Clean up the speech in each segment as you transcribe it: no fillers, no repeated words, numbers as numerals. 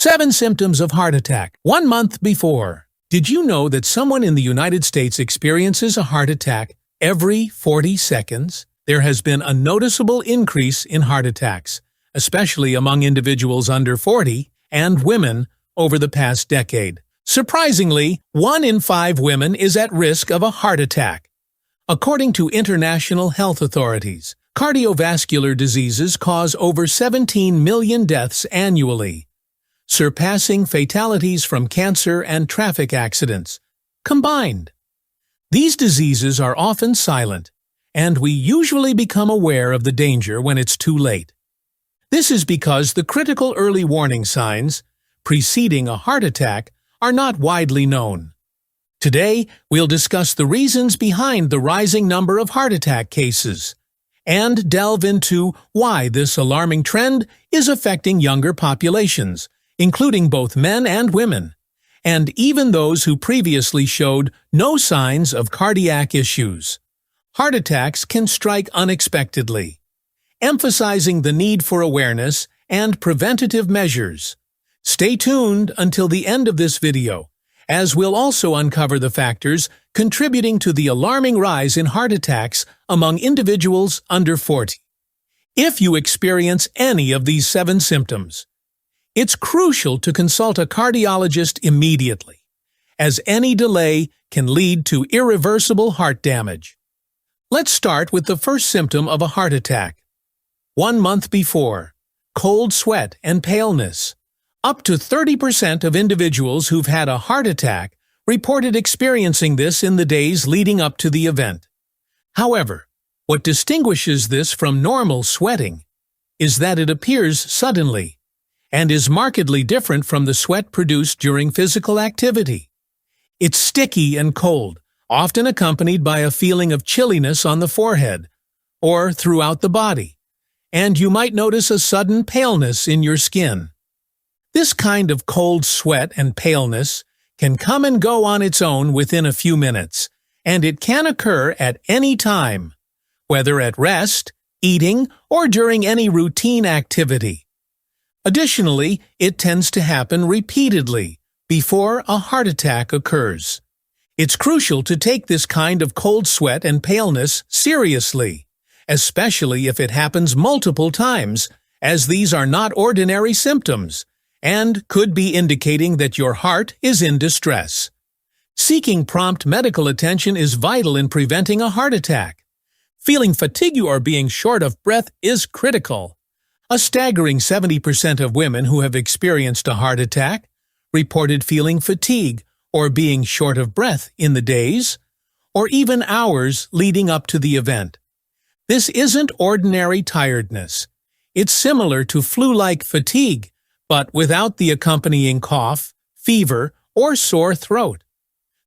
7 symptoms of heart attack 1 month before. Did you know that someone in the United States experiences a heart attack every 40 seconds? There has been a noticeable increase in heart attacks, especially among individuals under 40 and women over the past decade. Surprisingly, 1 in 5 women is at risk of a heart attack. According to international health authorities, cardiovascular diseases cause over 17 million deaths annually, surpassing fatalities from cancer and traffic accidents combined. These diseases are often silent, and we usually become aware of the danger when it's too late. This is because the critical early warning signs preceding a heart attack are not widely known. Today, we'll discuss the reasons behind the rising number of heart attack cases and delve into why this alarming trend is affecting younger populations, including both men and women, and even those who previously showed no signs of cardiac issues. Heart attacks can strike unexpectedly, emphasizing the need for awareness and preventative measures. Stay tuned until the end of this video, as we'll also uncover the factors contributing to the alarming rise in heart attacks among individuals under 40. If you experience any of these 7 symptoms, it's crucial to consult a cardiologist immediately, as any delay can lead to irreversible heart damage. Let's start with the first symptom of a heart attack. 1 month before, cold sweat and paleness. Up to 30% of individuals who've had a heart attack reported experiencing this in the days leading up to the event. However, what distinguishes this from normal sweating is that it appears suddenly and is markedly different from the sweat produced during physical activity. It's sticky and cold, often accompanied by a feeling of chilliness on the forehead or throughout the body, and you might notice a sudden paleness in your skin. This kind of cold sweat and paleness can come and go on its own within a few minutes, and it can occur at any time, whether at rest, eating, or during any routine activity. Additionally, it tends to happen repeatedly before a heart attack occurs. It's crucial to take this kind of cold sweat and paleness seriously, especially if it happens multiple times, as these are not ordinary symptoms and could be indicating that your heart is in distress. Seeking prompt medical attention is vital in preventing a heart attack. Feeling fatigue or being short of breath is critical. A staggering 70% of women who have experienced a heart attack reported feeling fatigue or being short of breath in the days or even hours leading up to the event. This isn't ordinary tiredness. It's similar to flu-like fatigue, but without the accompanying cough, fever, or sore throat.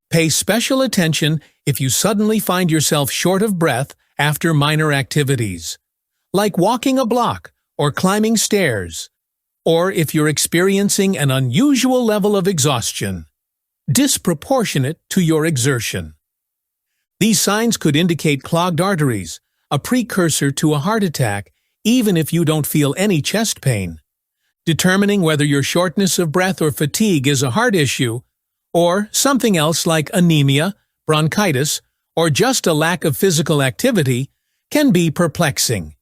Pay special attention if you suddenly find yourself short of breath after minor activities, like walking a block or climbing stairs, or if you're experiencing an unusual level of exhaustion, disproportionate to your exertion. These signs could indicate clogged arteries, a precursor to a heart attack, even if you don't feel any chest pain. Determining whether your shortness of breath or fatigue is a heart issue, or something else like anemia, bronchitis, or just a lack of physical activity, can be perplexing.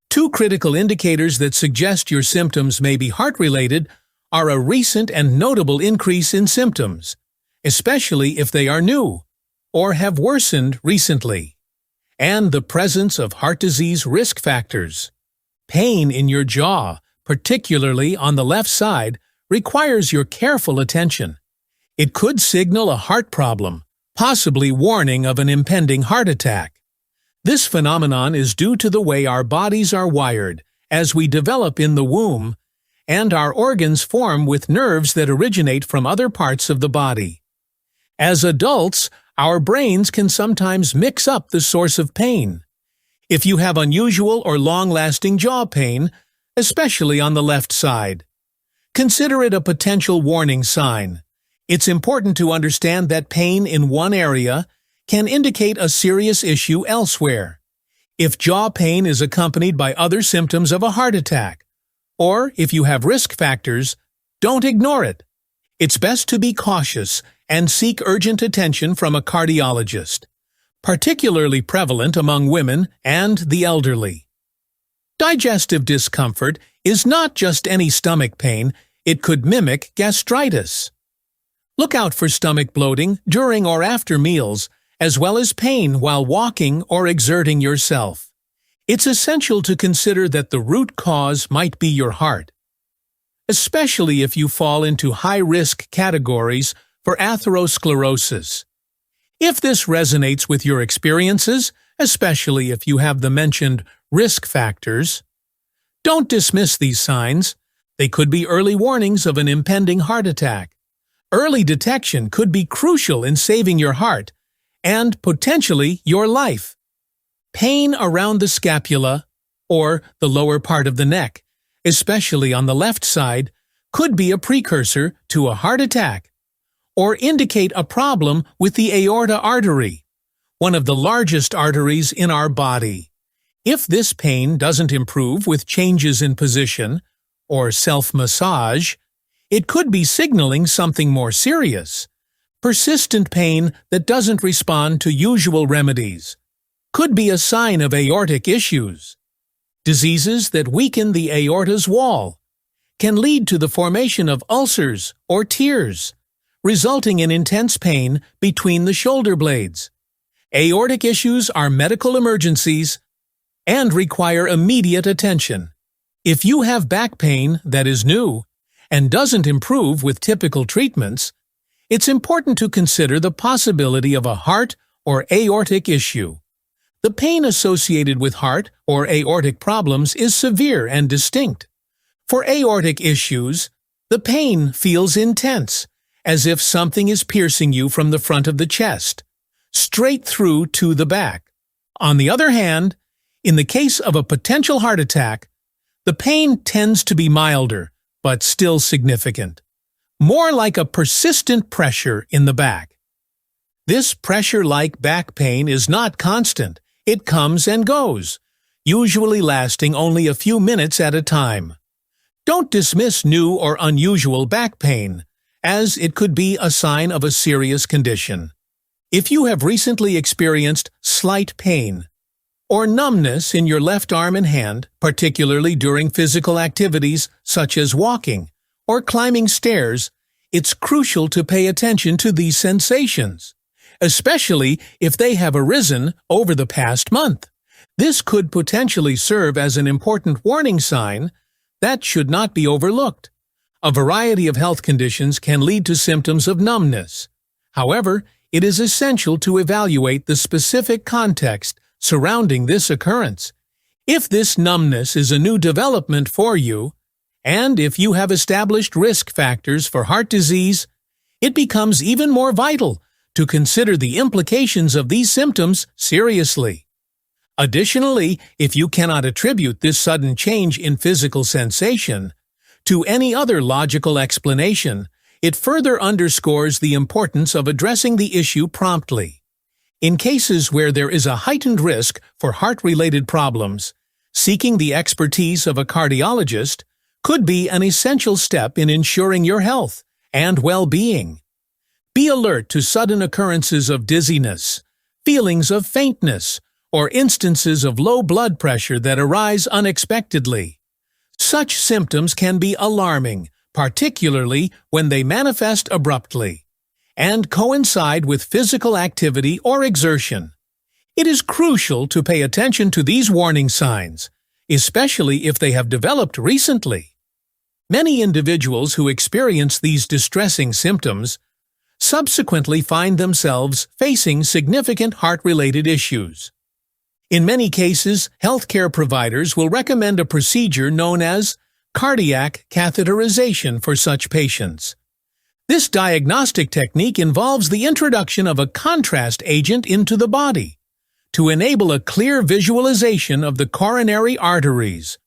2 critical indicators that suggest your symptoms may be heart-related are a recent and notable increase in symptoms, especially if they are new or have worsened recently, and the presence of heart disease risk factors. Pain in your jaw, particularly on the left side, requires your careful attention. It could signal a heart problem, possibly warning of an impending heart attack. This phenomenon is due to the way our bodies are wired as we develop in the womb, and our organs form with nerves that originate from other parts of the body. As adults, our brains can sometimes mix up the source of pain. If you have unusual or long-lasting jaw pain, especially on the left side, consider it a potential warning sign. It's important to understand that pain in one area can indicate a serious issue elsewhere. If jaw pain is accompanied by other symptoms of a heart attack, or if you have risk factors, don't ignore it. It's best to be cautious and seek urgent attention from a cardiologist, particularly prevalent among women and the elderly. Digestive discomfort is not just any stomach pain, it could mimic gastritis. Look out for stomach bloating during or after meals, as well as pain while walking or exerting yourself. It's essential to consider that the root cause might be your heart, especially if you fall into high-risk categories for atherosclerosis. If this resonates with your experiences, especially if you have the mentioned risk factors, don't dismiss these signs. They could be early warnings of an impending heart attack. Early detection could be crucial in saving your heart and potentially your life. Pain around the scapula, or the lower part of the neck, especially on the left side, could be a precursor to a heart attack, or indicate a problem with the aorta artery, one of the largest arteries in our body. If this pain doesn't improve with changes in position or self-massage, it could be signaling something more serious. Persistent pain that doesn't respond to usual remedies could be a sign of aortic issues. Diseases that weaken the aorta's wall can lead to the formation of ulcers or tears, resulting in intense pain between the shoulder blades. Aortic issues are medical emergencies and require immediate attention. If you have back pain that is new and doesn't improve with typical treatments, it's important to consider the possibility of a heart or aortic issue. The pain associated with heart or aortic problems is severe and distinct. For aortic issues, the pain feels intense, as if something is piercing you from the front of the chest, straight through to the back. On the other hand, in the case of a potential heart attack, the pain tends to be milder, but still significant, more like a persistent pressure in the back. This pressure-like back pain is not constant. It comes and goes, usually lasting only a few minutes at a time. Don't dismiss new or unusual back pain, as it could be a sign of a serious condition. If you have recently experienced slight pain or numbness in your left arm and hand, particularly during physical activities such as walking or climbing stairs, it's crucial to pay attention to these sensations, especially if they have arisen over the past month. This could potentially serve as an important warning sign that should not be overlooked. A variety of health conditions can lead to symptoms of numbness. However, it is essential to evaluate the specific context surrounding this occurrence. If this numbness is a new development for you, and if you have established risk factors for heart disease, it becomes even more vital to consider the implications of these symptoms seriously. Additionally, if you cannot attribute this sudden change in physical sensation to any other logical explanation, it further underscores the importance of addressing the issue promptly. In cases where there is a heightened risk for heart-related problems, seeking the expertise of a cardiologist could be an essential step in ensuring your health and well-being. Be alert to sudden occurrences of dizziness, feelings of faintness, or instances of low blood pressure that arise unexpectedly. Such symptoms can be alarming, particularly when they manifest abruptly and coincide with physical activity or exertion. It is crucial to pay attention to these warning signs, especially if they have developed recently. Many individuals who experience these distressing symptoms subsequently find themselves facing significant heart-related issues. In many cases, healthcare providers will recommend a procedure known as cardiac catheterization for such patients. This diagnostic technique involves the introduction of a contrast agent into the body to enable a clear visualization of the coronary arteries.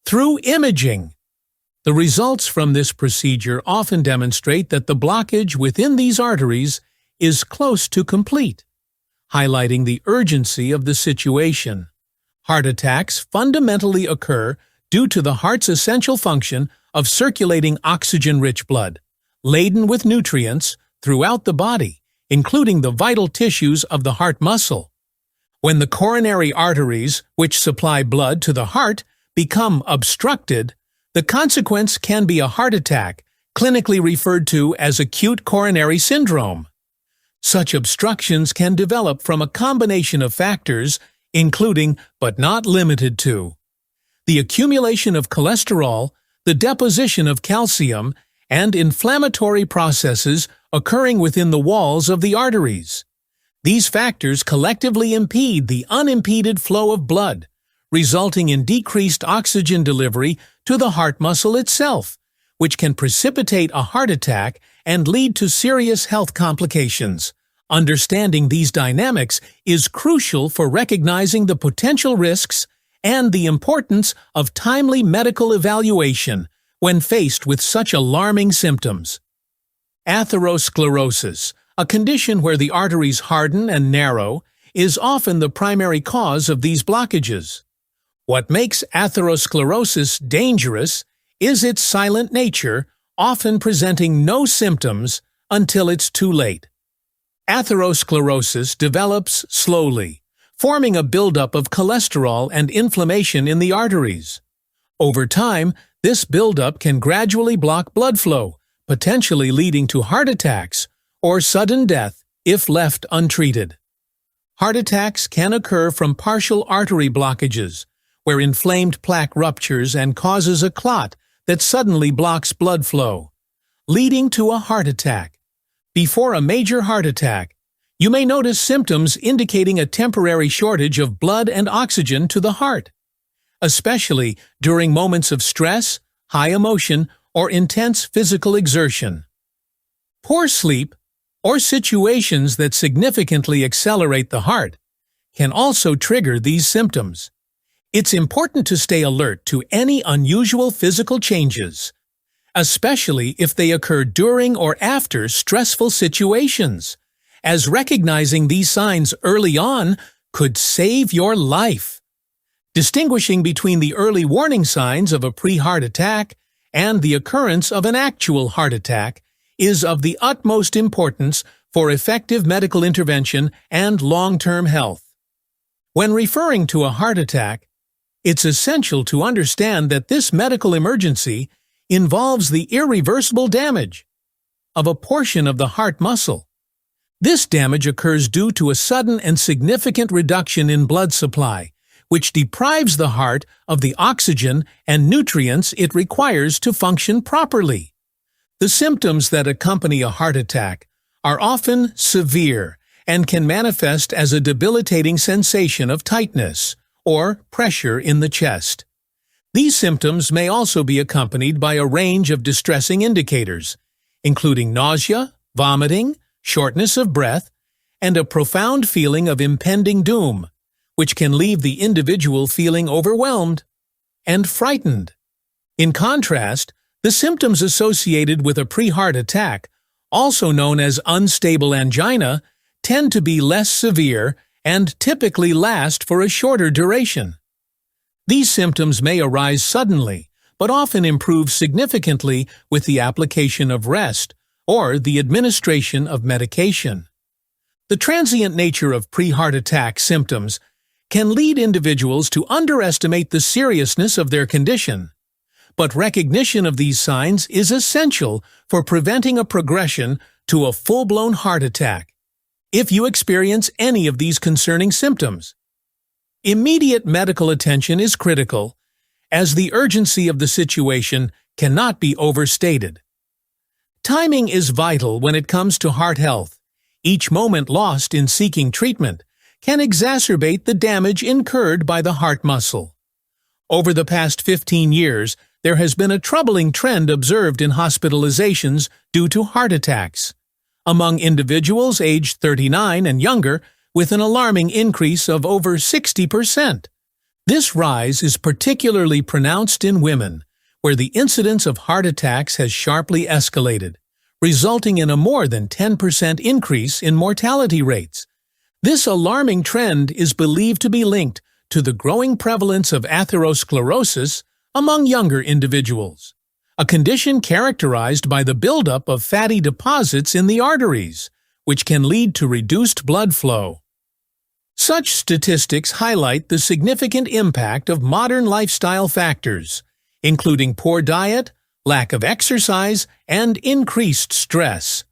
Through imaging, the results from this procedure often demonstrate that the blockage within these arteries is close to complete, highlighting the urgency of the situation. Heart attacks fundamentally occur due to the heart's essential function of circulating oxygen-rich blood, laden with nutrients throughout the body, including the vital tissues of the heart muscle. When the coronary arteries, which supply blood to the heart, become obstructed, the consequence can be a heart attack, clinically referred to as acute coronary syndrome. Such obstructions can develop from a combination of factors, including, but not limited to, the accumulation of cholesterol, the deposition of calcium, and inflammatory processes occurring within the walls of the arteries. These factors collectively impede the unimpeded flow of blood, resulting in decreased oxygen delivery to the heart muscle itself, which can precipitate a heart attack and lead to serious health complications. Understanding these dynamics is crucial for recognizing the potential risks and the importance of timely medical evaluation when faced with such alarming symptoms. Atherosclerosis, a condition where the arteries harden and narrow, is often the primary cause of these blockages. What makes atherosclerosis dangerous is its silent nature, often presenting no symptoms until it's too late. Atherosclerosis develops slowly, forming a buildup of cholesterol and inflammation in the arteries. Over time, this buildup can gradually block blood flow, potentially leading to heart attacks or sudden death if left untreated. Heart attacks can occur from partial artery blockages, where inflamed plaque ruptures and causes a clot that suddenly blocks blood flow, leading to a heart attack. Before a major heart attack, you may notice symptoms indicating a temporary shortage of blood and oxygen to the heart, especially during moments of stress, high emotion, or intense physical exertion. Poor sleep, or situations that significantly accelerate the heart, can also trigger these symptoms. It's important to stay alert to any unusual physical changes, especially if they occur during or after stressful situations, as recognizing these signs early on could save your life. Distinguishing between the early warning signs of a pre-heart attack and the occurrence of an actual heart attack is of the utmost importance for effective medical intervention and long-term health. When referring to a heart attack, it's essential to understand that this medical emergency involves the irreversible damage of a portion of the heart muscle. This damage occurs due to a sudden and significant reduction in blood supply, which deprives the heart of the oxygen and nutrients it requires to function properly. The symptoms that accompany a heart attack are often severe and can manifest as a debilitating sensation of tightness or pressure in the chest. These symptoms may also be accompanied by a range of distressing indicators, including nausea, vomiting, shortness of breath, and a profound feeling of impending doom, which can leave the individual feeling overwhelmed and frightened. In contrast, the symptoms associated with a pre-heart attack, also known as unstable angina, tend to be less severe and typically last for a shorter duration. These symptoms may arise suddenly, but often improve significantly with the application of rest or the administration of medication. The transient nature of pre-heart attack symptoms can lead individuals to underestimate the seriousness of their condition, but recognition of these signs is essential for preventing a progression to a full-blown heart attack. If you experience any of these concerning symptoms, immediate medical attention is critical, as the urgency of the situation cannot be overstated. Timing is vital when it comes to heart health. Each moment lost in seeking treatment can exacerbate the damage incurred by the heart muscle. Over the past 15 years, there has been a troubling trend observed in hospitalizations due to heart attacks among individuals aged 39 and younger, with an alarming increase of over 60%. This rise is particularly pronounced in women, where the incidence of heart attacks has sharply escalated, resulting in a more than 10% increase in mortality rates. This alarming trend is believed to be linked to the growing prevalence of atherosclerosis among younger individuals. a condition characterized by the buildup of fatty deposits in the arteries, which can lead to reduced blood flow. Such statistics highlight the significant impact of modern lifestyle factors, including poor diet, lack of exercise, and increased stress.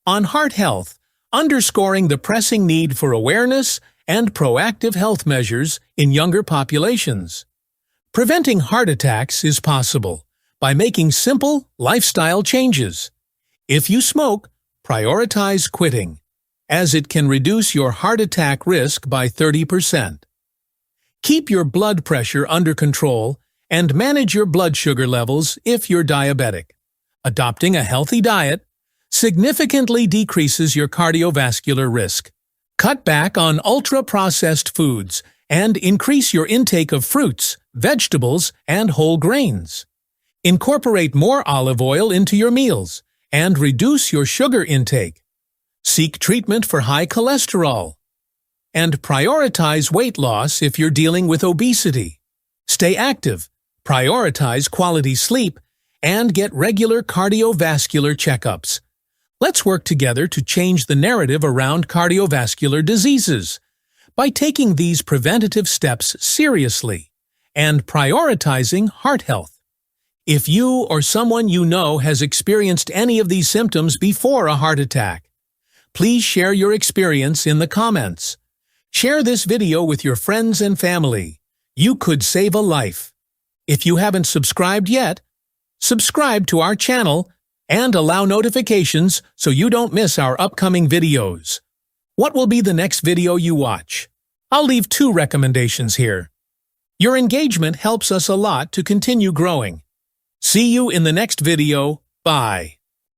On heart health, underscoring the pressing need for awareness and proactive health measures in younger populations. Preventing heart attacks is possible by making simple lifestyle changes. If you smoke, prioritize quitting, as it can reduce your heart attack risk by 30%. Keep your blood pressure under control and manage your blood sugar levels if you're diabetic. Adopting a healthy diet significantly decreases your cardiovascular risk. Cut back on ultra-processed foods and increase your intake of fruits, vegetables, and whole grains. Incorporate more olive oil into your meals and reduce your sugar intake. Seek treatment for high cholesterol. And prioritize weight loss if you're dealing with obesity. Stay active, prioritize quality sleep, and get regular cardiovascular checkups. Let's work together to change the narrative around cardiovascular diseases by taking these preventative steps seriously and prioritizing heart health. If you or someone you know has experienced any of these symptoms before a heart attack, please share your experience in the comments. Share this video with your friends and family. You could save a life. If you haven't subscribed yet, subscribe to our channel and allow notifications so you don't miss our upcoming videos. What will be the next video you watch? I'll leave 2 recommendations here. Your engagement helps us a lot to continue growing. See you in the next video. Bye.